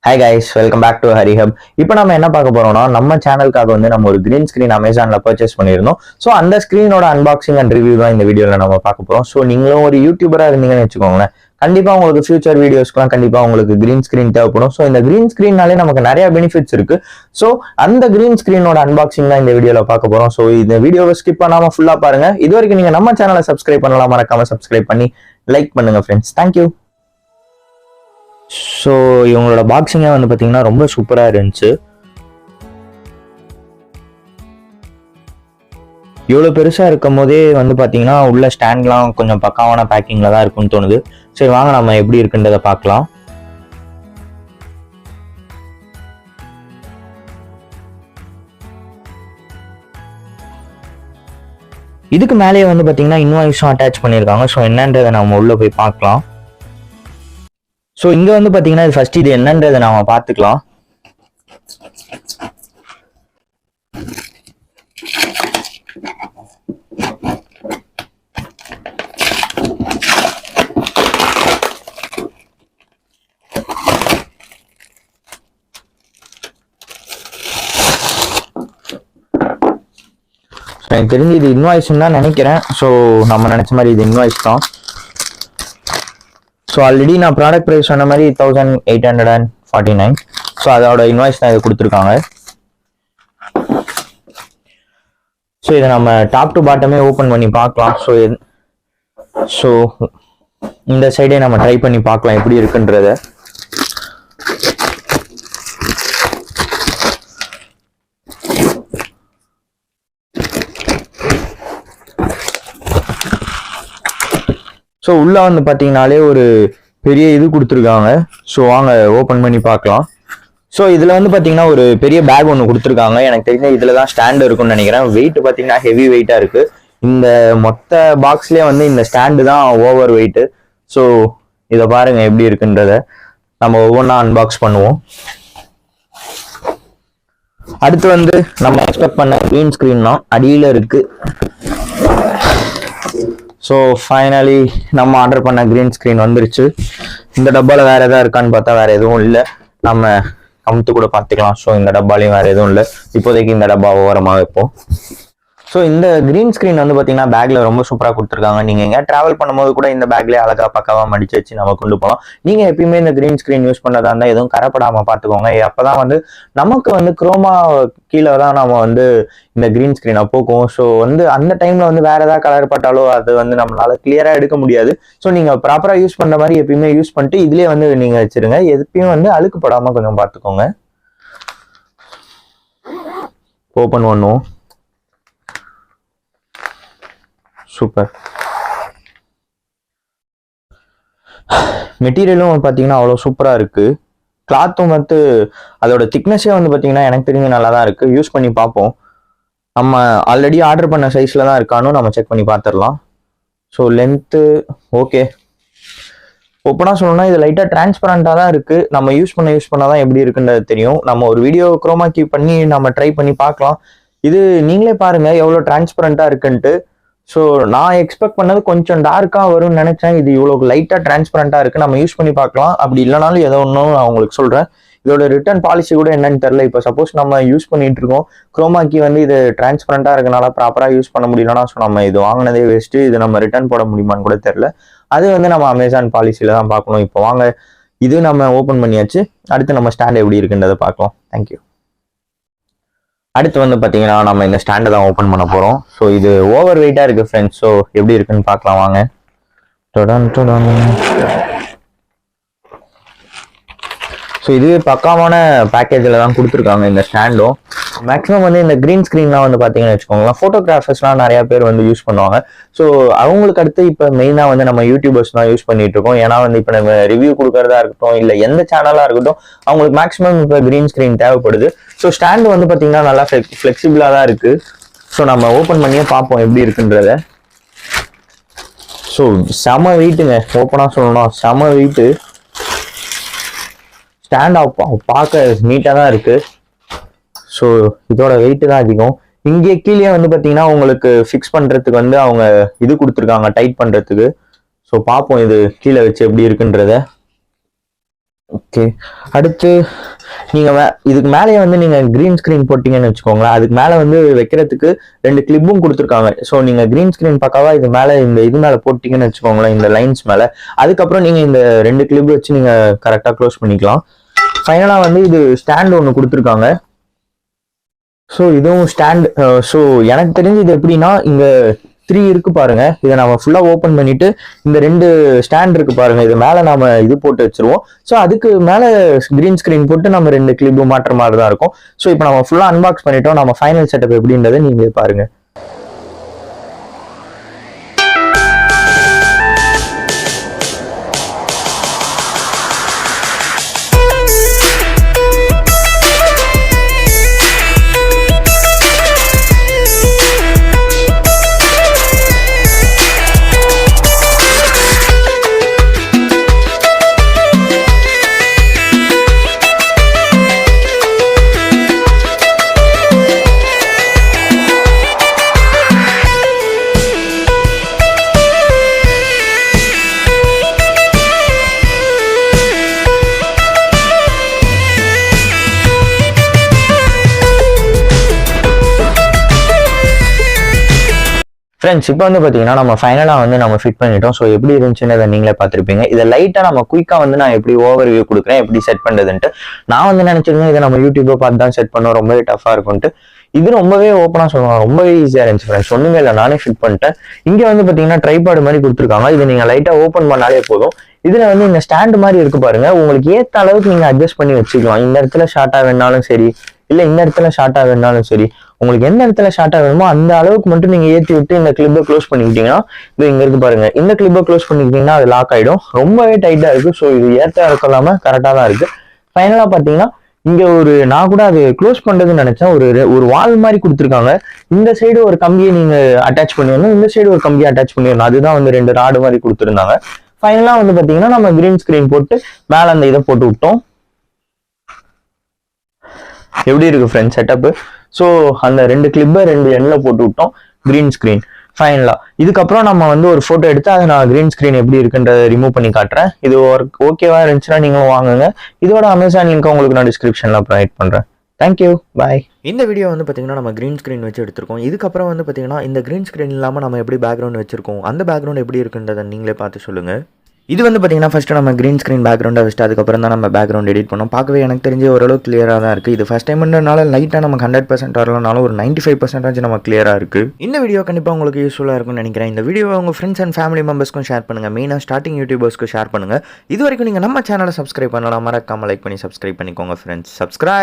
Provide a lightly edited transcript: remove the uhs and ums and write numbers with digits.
Hi guys, welcome back to Hari Hub. இப்போ நம்ம என்ன பார்க்க போறோம்னா நம்ம சேனலுக்காக வந்து நம்ம ஒரு கிரீன் ஸ்கிரீன் அமேசான்ல பர்ச்சேஸ் பண்ணியிருந்தோம். ஸோ அந்த ஸ்கிரீனோட அன்பாக்சிங் அண்ட் ரிவ்யூ தான் இந்த வீடியோல நம்ம பார்க்க போறோம். ஸோ நீங்களும் ஒரு யூடியூபரா இருந்தீங்கன்னு வச்சுக்கோங்களேன், கண்டிப்பா உங்களுக்கு ஃபியூச்சர் வீடியோஸ்க்குலாம் கண்டிப்பா உங்களுக்கு கிரீன் ஸ்கிரீன் தேவைப்படும். ஸோ இந்த கிரீன் ஸ்கிரீன்னாலே நமக்கு நிறைய பெனிஃபிட்ஸ் இருக்கு. ஸோ அந்த கிரீன் ஸ்கிரீனோட அன்பாக்சிங் தான் இந்த வீடியோல பார்க்க போறோம். ஸோ இந்த வீடியோவை ஸ்கிப் பண்ணாம ஃபுல்லா பாருங்க. இது வரைக்கும் நீங்க நம்ம சேனலை சப்ஸ்கிரைப் பண்ணலாம், மறக்காம சப்ஸ்கிரைப் பண்ணி லைக் பண்ணுங்க ஃப்ரெண்ட்ஸ். தேங்க்யூ. ஸோ இவங்களோட பாக்ஸிங்கே வந்து பார்த்தீங்கன்னா ரொம்ப சூப்பராக இருந்துச்சு. இவ்வளோ பெருசாக இருக்கும் போதே வந்து பார்த்தீங்கன்னா உள்ள ஸ்டாண்ட்லாம் கொஞ்சம் பக்காவான பேக்கிங்கில் தான் இருக்குன்னு தோணுது. சரி வாங்க நம்ம எப்படி இருக்குன்றதை பார்க்கலாம். இதுக்கு மேலேயே வந்து பார்த்தீங்கன்னா இன்வாய்ஸும் அட்டாச் பண்ணியிருக்காங்க. ஸோ என்னன்றதை நம்ம உள்ளே போய் பார்க்கலாம். ஸோ இங்கே வந்து பார்த்தீங்கன்னா இது ஃபர்ஸ்ட் இது என்னன்றதை நாம பார்த்துக்கலாம். எனக்கு தெரிஞ்சு இது இன்வாய்ஸ்ன்னு தான் நினைக்கிறேன். ஸோ நம்ம நினைச்ச மாதிரி இது இன்வாய்ஸ் தான். ஸோ ஆல்ரெடி நான் ப்ராடக்ட் ப்ரைஸ் சொன்ன மாதிரி 1849. ஸோ அதோட இன்வாய்ஸ் தான் இதை கொடுத்துருக்காங்க. ஸோ இதை நம்ம டாப் டு பாட்டமே ஓப்பன் பண்ணி பார்க்கலாம். ஸோ இந்த சைடே நம்ம ட்ரை பண்ணி பார்க்கலாம் எப்படி இருக்குன்றத. ஸோ உள்ள வந்து பார்த்தீங்கன்னாலே ஒரு பெரிய இது கொடுத்துருக்காங்க. ஸோ வாங்க ஓப்பன் பண்ணி பார்க்கலாம். ஸோ இதில் வந்து பார்த்தீங்கன்னா ஒரு பெரிய பேக் ஒன்று கொடுத்துருக்காங்க. எனக்கு தெரிஞ்ச இதில் தான் ஸ்டாண்டு இருக்குன்னு நினைக்கிறேன். வெயிட் பார்த்தீங்கன்னா ஹெவி வெயிட்டாக இருக்குது. இந்த மொத்த பாக்ஸ்லேயே வந்து இந்த ஸ்டாண்டு தான் ஓவர் வெயிட்டு. ஸோ இதை பாருங்கள் எப்படி இருக்குன்றத நம்ம ஒவ்வொன்றா அன்பாக்ஸ் பண்ணுவோம். அடுத்து வந்து நம்ம எக்ஸ்பெக்ட் பண்ண கிரீன் ஸ்க்ரீன் தான் அடியில் இருக்குது. ஸோ ஃபைனலி நம்ம ஆர்டர் பண்ண கிரீன் ஸ்க்ரீன் வந்துருச்சு. இந்த டப்பாவில் வேறு எதாவது இருக்கான்னு பார்த்தா வேறு எதுவும் இல்லை. நம்ம கமுத்து கூட பார்த்துக்கலாம். ஸோ இந்த டப்பாலையும் வேறு எதுவும் இல்லை. இப்போதைக்கு இந்த டப்பா ஓரமாக வைப்போம். ஸோ இந்த கிரீன் ஸ்க்ரீன் வந்து பார்த்தீங்கன்னா பேக்கில் ரொம்ப சூப்பராக கொடுத்துருக்காங்க. நீங்கள் எங்கேயா ட்ராவல் பண்ணும்போது கூட இந்த பேக்லேயே அழகாக பக்காவாக மடிச்சு வச்சு நம்ம கொண்டு போகலாம். நீங்கள் எப்பயுமே இந்த கிரீன் ஸ்க்ரீன் யூஸ் பண்ணதா இருந்தால் எதுவும் கரப்படாமல் பார்த்துக்கோங்க. அப்போ தான் வந்து நமக்கு வந்து குரோமா கீழே தான் நம்ம வந்து இந்த கிரீன் ஸ்க்ரீனை போக்கும். ஸோ வந்து அந்த டைமில் வந்து வேறு ஏதாவது கலர் பட்டாலோ அது வந்து நம்மளால கிளியராக எடுக்க முடியாது. ஸோ நீங்கள் ப்ராப்பராக யூஸ் பண்ணுற மாதிரி எப்பயுமே யூஸ் பண்ணிட்டு இதுலேயே வந்து நீங்கள் வச்சுருங்க. எப்பயும் வந்து அழுக்குப்படாமல் கொஞ்சம் பார்த்துக்கோங்க. ஓப்பன் பண்ணுவோம். சூப்பர். மெட்டீரியலும் பார்த்தீங்கன்னா அவ்வளோ சூப்பராக இருக்குது. கிளாத்தும் வந்து அதோட திக்னஸே வந்து பார்த்தீங்கன்னா எனக்கு தெரிஞ்சு நல்லா தான் இருக்குது. யூஸ் பண்ணி பார்ப்போம். நம்ம ஆல்ரெடி ஆர்டர் பண்ண சைஸில் தான் இருக்கானு நம்ம செக் பண்ணி பார்த்துடலாம். So length okay. ஓப்பனாக சொல்லணும்னா இது லைட்டாக டிரான்ஸ்பரண்ட்டாக தான் இருக்குது. நம்ம யூஸ் பண்ண தான் எப்படி இருக்குன்றது தெரியும். நம்ம ஒரு வீடியோ குரோமா கீ பண்ணி நம்ம ட்ரை பண்ணி பார்க்கலாம். இது நீங்களே பாருங்கள் எவ்வளோ டிரான்ஸ்பரண்ட்டாக இருக்குன்ட்டு. ஸோ நான் எக்ஸ்பெக்ட் பண்ணது கொஞ்சம் டார்க்காக வரும்னு நினைச்சேன். இது இவ்வளோ லைட்டாக டிரான்ஸ்பரண்ட்டாக இருக்குது. நம்ம யூஸ் பண்ணி பார்க்கலாம். அப்படி இல்லைனாலும் ஏதோ ஒன்றும் நான் உங்களுக்கு சொல்கிறேன். இதோட ரிட்டர்ன் பாலிசி கூட என்னன்னு தெரில. இப்போ சப்போஸ் நம்ம யூஸ் பண்ணிட்டு இருக்கோம், குரோமா கீ வந்து இது டிரான்ஸ்பரண்ட்டாக இருக்கனால ப்ராப்பராக யூஸ் பண்ண முடியலன்னா ஸோ நம்ம இது வாங்கினதே வேஸ்ட்டு. இது நம்ம ரிட்டர்ன் போட முடியுமான்னு கூட தெரில. அது வந்து நம்ம அமேசான் பாலிசியில் தான் பார்க்கணும். இப்போ வாங்க இது நம்ம ஓப்பன் பண்ணியாச்சு. அடுத்து நம்ம ஸ்டாண்ட் எப்படி இருக்குன்றதை பார்க்கலாம். தேங்க்யூ. அடுத்து வந்து பார்த்தீங்கன்னா நம்ம இந்த ஸ்டாண்டை தான் ஓப்பன் பண்ண போகிறோம். ஸோ இது ஓவர் வெயிட்டாக இருக்குது ஃப்ரெண்ட்ஸ். ஸோ எப்படி இருக்குன்னு பார்க்கலாம் வாங்க. ஸோ இதுவே பக்காவான பேக்கேஜில் தான் கொடுத்துருக்காங்க இந்த ஸ்டாண்டும். மேக்ஸிமம் வந்து இந்த கிரீன் ஸ்க்ரீன்லாம் வந்து பார்த்தீங்கன்னு வச்சுக்கோங்களேன், ஃபோட்டோகிராஃபர்ஸ்லாம் நிறையா பேர் வந்து யூஸ் பண்ணுவாங்க. ஸோ அவங்களுக்கு அடுத்து இப்போ மெயினாக வந்து நம்ம யூடியூபர்ஸ் தான் யூஸ் பண்ணிட்டு இருக்கோம். ஏன்னா வந்து இப்போ நம்ம ரிவ்யூ கொடுக்கறதா இருக்கட்டும், இல்லை எந்த சேனலாக இருக்கட்டும், அவங்களுக்கு மேக்ஸிமம் இப்போ கிரீன் ஸ்க்ரீன் தேவைப்படுது. ஸோ ஸ்டாண்டு வந்து பார்த்தீங்கன்னா நல்லா ஃப்ளெக்சிபிளாக தான் இருக்குது. ஸோ நம்ம ஓப்பன் பண்ணியே பார்ப்போம் எப்படி இருக்குன்றத. ஸோ செம வெயிட்டுங்க. ஓப்பனாக சொல்லணும் செம வெயிட்டு. ஸ்டாண்ட் பார்க்க நீட்டாக தான் இருக்குது. ஸோ இதோட வெயிட்டு தான் அதிகம். இங்கே கீழே வந்து பார்த்தீங்கன்னா உங்களுக்கு ஃபிக்ஸ் பண்ணுறதுக்கு வந்து அவங்க இது கொடுத்துருக்காங்க டைட் பண்ணுறதுக்கு. ஸோ பார்ப்போம் இது கீழே வச்சு எப்படி இருக்குன்றத. ஓகே, அடுத்து நீங்கள் இதுக்கு மேலேயே வந்து நீங்கள் க்ரீன் ஸ்க்ரீன் போட்டிங்கன்னு வச்சுக்கோங்களேன். அதுக்கு மேலே வந்து வைக்கிறதுக்கு 2 கிளிப்பும் கொடுத்துருக்காங்க. ஸோ நீங்கள் க்ரீன் ஸ்க்ரீன் பக்காவாக இது மேலே இது மேலே போட்டிங்கன்னு வச்சுக்கோங்களேன், இந்த லைன்ஸ் மேலே. அதுக்கப்புறம் நீங்கள் இந்த 2 கிளிப் வச்சு நீங்கள் கரெக்டாக க்ளோஸ் பண்ணிக்கலாம். ஃபைனலாக வந்து இது ஸ்டாண்ட் ஒன்று கொடுத்துருக்காங்க. ஸோ இதுவும் ஸ்டாண்ட். ஸோ எனக்கு தெரிஞ்சு இது எப்படின்னா, இங்கே 3 இருக்கு பாருங்க. இதை நம்ம ஃபுல்லாக ஓப்பன் பண்ணிட்டு இந்த 2 ஸ்டாண்ட் இருக்கு பாருங்க, இது மேலே நாம இது போட்டு வச்சிருவோம். ஸோ அதுக்கு மேலே கிரீன் ஸ்கிரீன் போட்டு நம்ம 2 கிளிப்பு மாற்ற மாதிரி தான் இருக்கும். ஸோ இப்போ நம்ம ஃபுல்லாக அன்பாக்ஸ் பண்ணிட்டோம். நம்ம ஃபைனல் செட்டப் எப்படின்றத நீங்க பாருங்க. ஃப்ரெண்ட்ஸ், இப்போ வந்து பார்த்தீங்கன்னா நம்ம ஃபைனலாக வந்து நம்ம ஃபிட் பண்ணிட்டோம். ஸோ எப்படி இருந்துச்சுன்னு அதை நீங்களே பார்த்துருப்பீங்க. இதை லைட்டாக நம்ம குயிக்காக வந்து நான் எப்படி ஓவர் வியூ கொடுக்குறேன், எப்படி செட் பண்ணுறதுன்ட்டு. நான் வந்து நினச்சிருந்தேன் இதை நம்ம யூடியூப்பை பார்த்து தான் செட் பண்ணோம், ரொம்பவே டஃபாக இருக்கும்ட்டு. இது ரொம்பவே ஓப்பனாக சொல்லுவாங்க, ரொம்பவே ஈஸியாக இருந்துச்சு ஃப்ரெண்ட்ஸ். ஒன்றுமே இல்லை, நானே ஃபிட் பண்ணிட்டேன். இங்கே வந்து பார்த்தீங்கன்னா ட்ரைபாடு மாதிரி கொடுத்துருக்காங்க. இது நீங்கள் லைட்டாக ஓப்பன் பண்ணாலே போதும். இதில் வந்து இந்த ஸ்டாண்டு மாதிரி இருக்கு பாருங்க, உங்களுக்கு ஏற்ற அளவுக்கு நீங்கள் அட்ஜஸ்ட் பண்ணி வச்சுக்கலாம். இந்த இடத்துல ஷார்ட்டாக வேணாலும் சரி, இல்லை இந்த இடத்துல ஷார்ட்டாக வேணாலும் சரி, உங்களுக்கு எந்த இடத்துல ஷார்ட்டாக வேணுமோ அந்த அளவுக்கு மட்டும் நீங்கள் ஏற்றி விட்டு இந்த கிளிப்பை க்ளோஸ் பண்ணிக்கிட்டீங்கன்னா, இது இங்கே இருக்கு பாருங்க, இந்த கிளிப்பை க்ளோஸ் பண்ணிக்கிட்டீங்கன்னா அது லாக் ஆகிடும். ரொம்பவே டைட்டாக இருக்குது. ஸோ இது ஏற்ற இல்லாமல் கரெக்டாக தான் இருக்குது. ஃபைனலாக பார்த்தீங்கன்னா இங்கே நான் கூட அது க்ளோஸ் பண்ணுறதுன்னு நினச்சேன். ஒரு வால் மாதிரி கொடுத்துருக்காங்க. இந்த சைடு ஒரு கம்பியை நீங்கள் அட்டாச் பண்ணிடணும், இந்த சைடு ஒரு கம்பியை அட்டாச் பண்ணிடணும். அதுதான் வந்து 2 ராடு மாதிரி கொடுத்துருந்தாங்க. ஃபைனலாக வந்து பார்த்தீங்கன்னா நம்ம கிரீன் ஸ்க்ரீன் போட்டு மேலே அந்த இதை போட்டு விட்டோம். எப்படி இருக்கு ஃப்ரெண்ட்ஸ் செட்டப்பு? ஸோ அந்த 2 கிளிப்பை 2 எண்ணில் போட்டு விட்டோம். கிரீன் ஸ்க்ரீன் ஃபைனலா. இதுக்கப்புறம் நம்ம வந்து ஒரு ஃபோட்டோ எடுத்து அதை நான் கிரீன் ஸ்க்ரீன் எப்படி இருக்குன்றதை ரிமூவ் பண்ணி காட்டுறேன். இது ஓகேவா இருந்துச்சுன்னா நீங்களும் வாங்குங்க. இதோட அமேசான் லிங்க் உங்களுக்கு நான் டிஸ்கிரிப்ஷனில் ப்ரொவைட் பண்ணுறேன். தேங்க்யூ, பாய். இந்த வீடியோ வந்து பார்த்தீங்கன்னா நம்ம க்ரீன் ஸ்க்ரீன் வச்சு எடுத்திருக்கோம். இதுக்கப்புறம் வந்து பார்த்தீங்கன்னா இந்த க்ரீன் ஸ்க்ரீன் இல்லாமல் நம்ம எப்படி பேக்ரவுண்ட் வச்சிருக்கோம், அந்த பேக்ரவுண்ட் எப்படி இருக்குன்றதை நீங்களே பார்த்து சொல்லுங்கள். இது வந்து பார்த்தீங்கன்னா ஃபஸ்ட்டு நம்ம க்ரீன் ஸ்க்ரீன் பேக்ரவுண்டை வச்சுட்டு அதுக்கப்புறம் தான் நம்ம பேக்ரவுண்ட் எடிட் பண்ணோம். பார்க்கவே எனக்கு தெரிஞ்சு ஓரளவு கிளியராக தான் இருக்குது. இது ஃபஸ்ட் டைம்ன்றனால லைட்டாக நமக்கு 100% வரலனாலும் ஒரு 95% நம்ம கிளியராக இருக்குது. இந்த வீடியோ கண்டிப்பாக உங்களுக்கு யூஸ்ஃபுல்லாக இருக்கும்னு நினைக்கிறேன். இந்த வீடியோ உங்கள் ஃப்ரெண்ட்ஸ் அண்ட் ஃபேமிலி மெம்பர்ஸ்க்கும் ஷேர் பண்ணுங்கள். மெயினாக ஸ்டார்டிங் யூடியூபர்ஸ்க்கு ஷேர் பண்ணுங்கள். இது வரைக்கும் நீங்கள் நம்ம சேனலை சப்ஸ்கிரைப் பண்ணலாம், மறக்காமல் லைக் பண்ணி சப்ஸ்கிரைப் பண்ணிக்கோங்க ஃப்ரெண்ட்ஸ். சப்ஸ்கிரைப்.